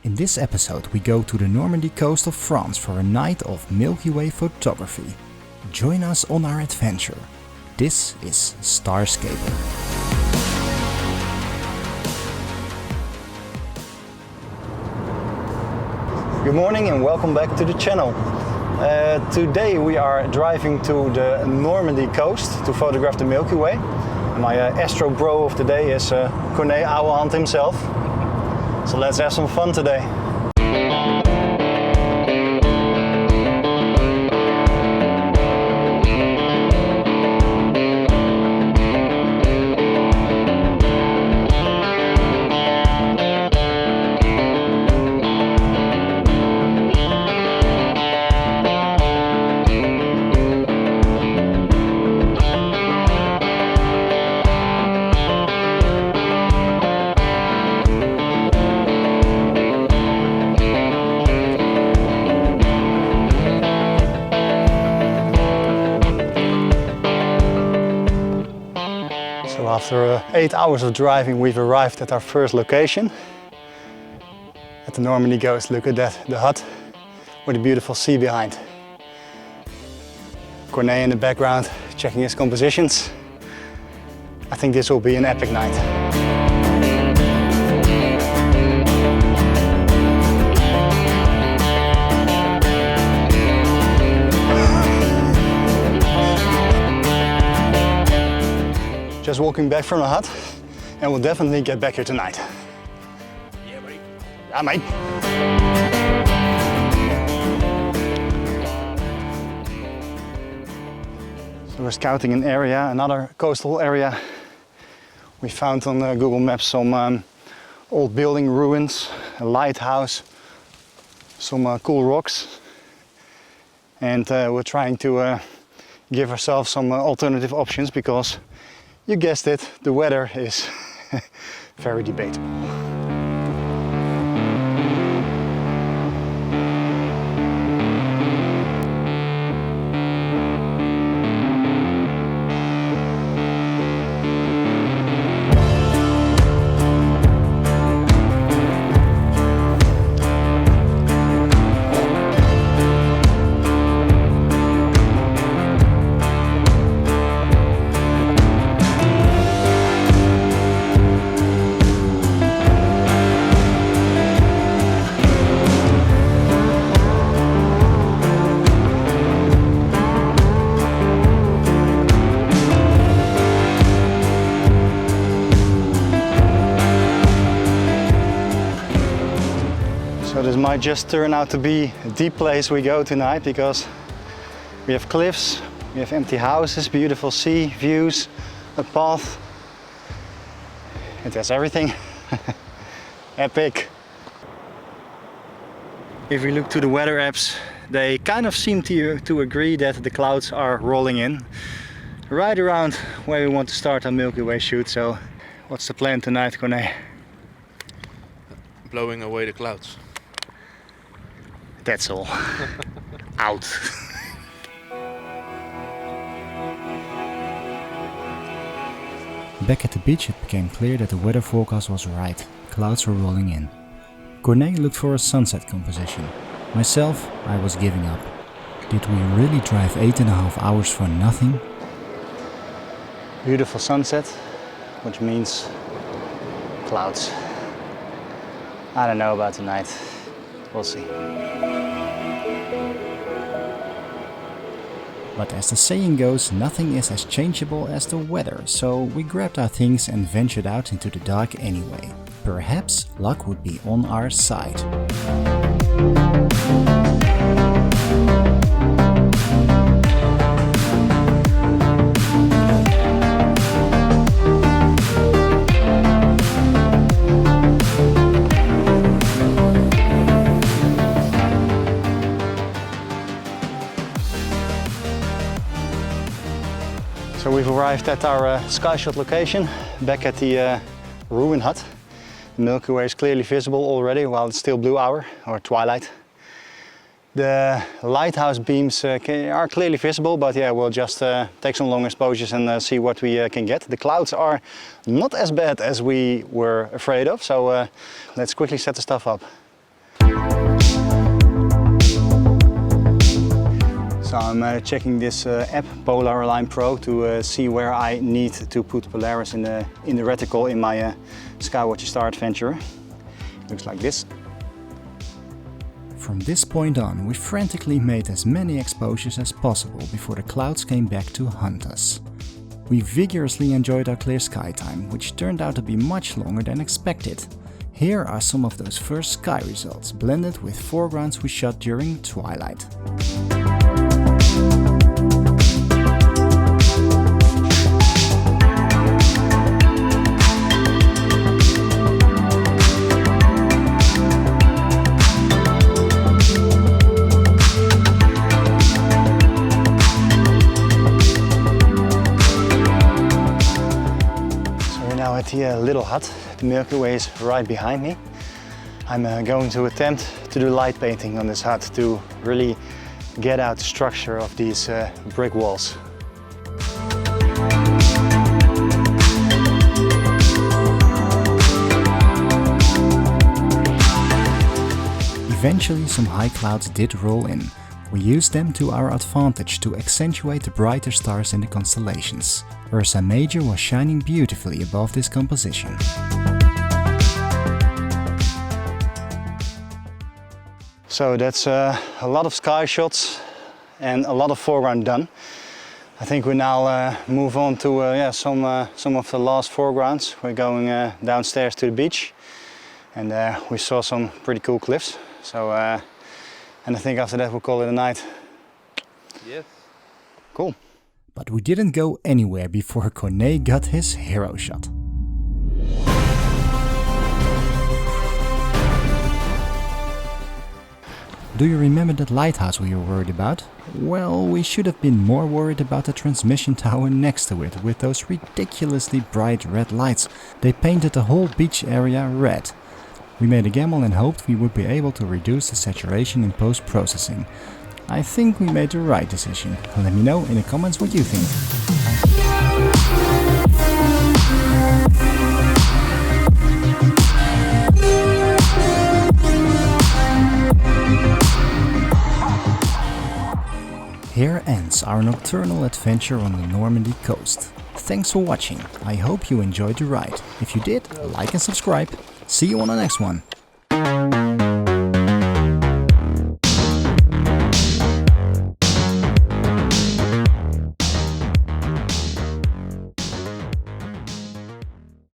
In this episode we go to the Normandy coast of France for a night of Milky Way photography. Join us on our adventure. This is Starscaper. Good morning and welcome back to the channel. Today we are driving to the Normandy coast to photograph the Milky Way. My astro bro of the day is Corné Ouwehand himself. So let's have some fun today. After 8 hours of driving, we've arrived at our first location. At the Normandy coast. Look at that, the hut with a beautiful sea behind. Corné in the background, checking his compositions. I think this will be an epic night. Just walking back from the hut, and we'll definitely get back here tonight. Yeah, mate. Yeah, mate. So we're scouting an area, another coastal area. We found on Google Maps some old building ruins, a lighthouse, some cool rocks. And we're trying to give ourselves some alternative options because you guessed it, the weather is very debatable. So this might just turn out to be the place we go tonight because we have cliffs, we have empty houses, beautiful sea views, a path. It has everything. Epic. If we look to the weather apps, they kind of seem to agree that the clouds are rolling in right around where we want to start our Milky Way shoot. So what's the plan tonight, Corné? Blowing away the clouds. That's all. Out. Back at the beach it became clear that the weather forecast was right. Clouds were rolling in. Corné looked for a sunset composition. Myself, I was giving up. Did we really drive 8.5 hours for nothing? Beautiful sunset, which means clouds. I don't know about tonight. We'll see. But as the saying goes, nothing is as changeable as the weather, so we grabbed our things and ventured out into the dark anyway. Perhaps luck would be on our side. So we've arrived at our sky shot location, back at the ruin hut. The Milky Way is clearly visible already while it's still blue hour or twilight. The lighthouse beams are clearly visible, but yeah, we'll just take some long exposures and see what we can get. The clouds are not as bad as we were afraid of, so let's quickly set the stuff up. So I'm checking this app, Polar Align Pro, to see where I need to put Polaris in the reticle in my Skywatcher Star Adventure. Looks like this. From this point on, we frantically made as many exposures as possible before the clouds came back to hunt us. We vigorously enjoyed our clear sky time, which turned out to be much longer than expected. Here are some of those first sky results, blended with foregrounds we shot during twilight. At the little hut, the Milky Way is right behind me. I'm going to attempt to do light painting on this hut to really get out the structure of these brick walls. Eventually some high clouds did roll in. We used them to our advantage to accentuate the brighter stars in the constellations. Ursa Major was shining beautifully above this composition. So that's a lot of sky shots and a lot of foreground done. I think we now move on to some of the last foregrounds. We're going downstairs to the beach, and we saw some pretty cool cliffs. So and I think after that we'll call it a night. Yes. Cool. But we didn't go anywhere before Corné got his hero shot. Do you remember that lighthouse we were worried about? Well, we should have been more worried about the transmission tower next to it with those ridiculously bright red lights. They painted the whole beach area red. We made a gamble and hoped we would be able to reduce the saturation in post-processing. I think we made the right decision. Let me know in the comments what you think. Here ends our nocturnal adventure on the Normandy coast. Thanks for watching. I hope you enjoyed the ride. If you did, like and subscribe. See you on the next one.